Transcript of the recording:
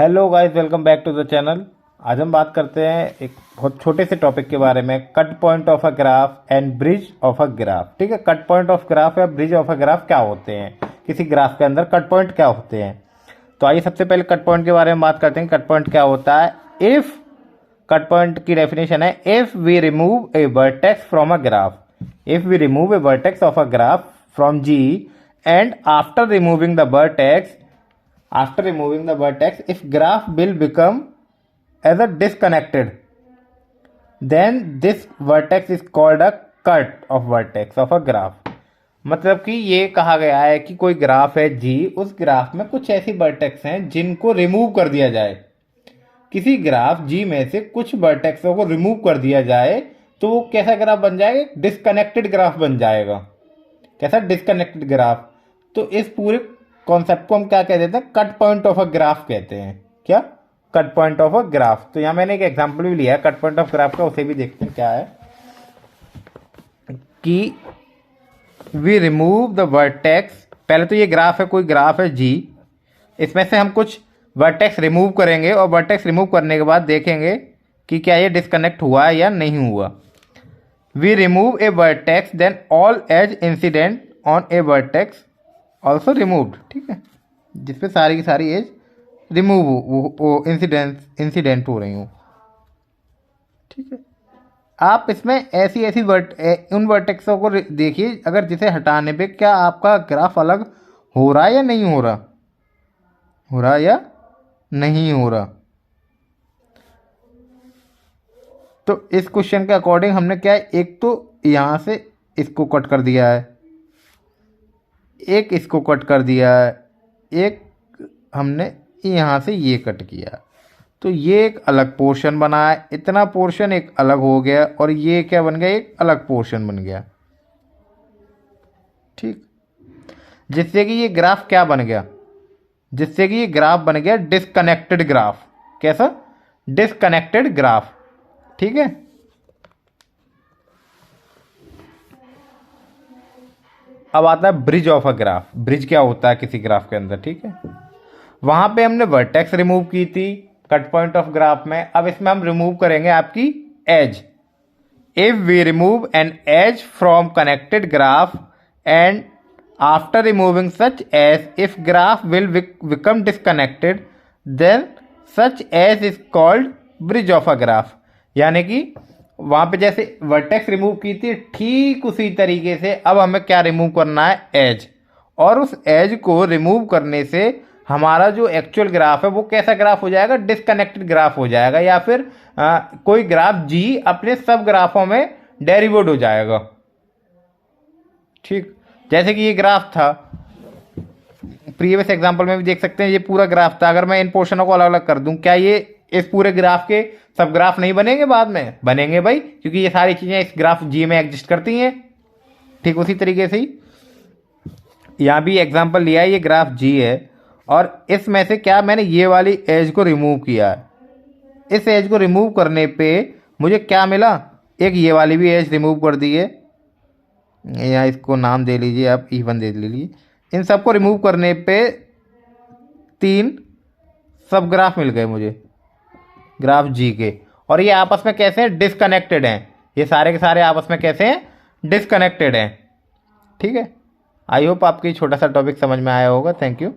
Hello guys, welcome back to the channel. आज हम बात करते हैं एक बहुत छोटे से टॉपिक के बारे में, cut point of a graph and bridge of a graph. ठीक है, कट पॉइंट ऑफ ग्राफ या ब्रिज ऑफ अ ग्राफ क्या होते हैं, किसी ग्राफ के अंदर कट पॉइंट क्या होते हैं। तो आइए सबसे पहले कट पॉइंट के बारे में बात करते हैं। कट पॉइंट क्या होता है। इफ कट पॉइंट की डेफिनेशन है, if we remove a vertex from a graph, if we remove a vertex of a graph from G and after removing the vertex, after removing the vertex, if graph will become as a disconnected, then this vertex is called a cut of vertex of a graph। मतलब कि ये कहा गया है कि कोई graph है जी, उस ग्राफ में कुछ ऐसी वर्टेक्स हैं जिनको रिमूव कर दिया जाए। किसी ग्राफ जी में से कुछ वर्टेक्सों को रिमूव कर दिया जाए तो वो कैसा ग्राफ बन जाएगा, डिस्कनेक्टेड ग्राफ बन जाएगा। कैसा, डिस्कनेक्टेड ग्राफ। तो इस पूरे कॉन्सेप्ट को हम क्या कह देते हैं, cut point of a graph कहते हैं। क्या, cut point of a graph. तो यहां मैंने एक एग्जांपल भी लिया है कट पॉइंट ऑफ ग्राफ का, उसे भी देखते हैं क्या है। कि वी रिमूव द वर्टेक्स, पहले तो ये ग्राफ है, कोई ग्राफ है जी, इसमें से हम कुछ वर्टेक्स रिमूव करेंगे और वर्टेक्स रिमूव करने के बाद देखेंगे कि क्या ये डिस्कनेक्ट हुआ है या नहीं हुआ। We remove a vertex then all edge incident on a vertex also removed. ठीक है, जिसपे सारी की सारी एज रिमूव वो इंसिडेंट हो रही हूँ। ठीक है, आप इसमें ऐसी ऐसी उन वर्टेक्सों को देखिए, अगर जिसे हटाने पे क्या आपका ग्राफ अलग हो रहा है या नहीं हो रहा, हो रहा या नहीं हो रहा। तो इस क्वेश्चन के अकॉर्डिंग हमने क्या है, एक तो यहाँ से इसको कट कर दिया है, एक इसको कट कर दिया है, एक हमने यहाँ से ये कट किया। तो ये एक अलग पोर्शन बना है, इतना पोर्शन एक अलग हो गया और ये क्या बन गया, एक अलग पोर्शन बन गया। ठीक, जिससे कि ये ग्राफ क्या बन गया, जिससे कि ये ग्राफ बन गया डिस्कनेक्टेड ग्राफ। कैसा, डिस्कनेक्टेड ग्राफ। ठीक है, अब आता है bridge of a graph. Bridge क्या होता है किसी ग्राफ के अंदर। ठीक है, वहां पे हमने वर्टेक्स रिमूव की थी कट पॉइंट ऑफ ग्राफ में, अब इसमें हम रिमूव करेंगे आपकी edge. If we remove an edge from connected graph and after removing such edge, if graph will become disconnected then such edge is called bridge of a graph. यानी कि वहां पे जैसे वर्टेक्स रिमूव की थी, ठीक उसी तरीके से अब हमें क्या रिमूव करना है, एज। और उस एज को रिमूव करने से हमारा जो एक्चुअल ग्राफ है वो कैसा ग्राफ हो जाएगा, डिस्कनेक्टेड ग्राफ हो जाएगा, या फिर कोई ग्राफ जी अपने सब ग्राफों में डेरिवेट हो जाएगा। ठीक, जैसे कि ये ग्राफ था, प्रीवियस एग्जांपल में भी देख सकते हैं, ये पूरा ग्राफ था। अगर मैं इन पोर्शनों को अलग अलग कर दूं, क्या ये इस पूरे ग्राफ के सब ग्राफ नहीं बनेंगे, बाद में बनेंगे भाई, क्योंकि ये सारी चीजें इस ग्राफ जी में एग्जिस्ट करती हैं। ठीक उसी तरीके से ही यहां भी एग्जांपल लिया है, ये ग्राफ जी है और इसमें से क्या मैंने ये वाली एज को रिमूव किया है। इस एज को रिमूव करने पे मुझे क्या मिला, एक ये वाली भी एज रिमूव कर दी है, या इसको नाम दे लीजिए आप, E1 दे लीजिए। इन सबको रिमूव करने पे 3 सब ग्राफ मिल गए मुझे ग्राफ जी के, और ये आपस में कैसे हैं, डिस्कनेक्टेड हैं। ये सारे के सारे आपस में कैसे हैं, डिस्कनेक्टेड हैं। ठीक है, आई होप आपको छोटा सा टॉपिक समझ में आया होगा। Thank you.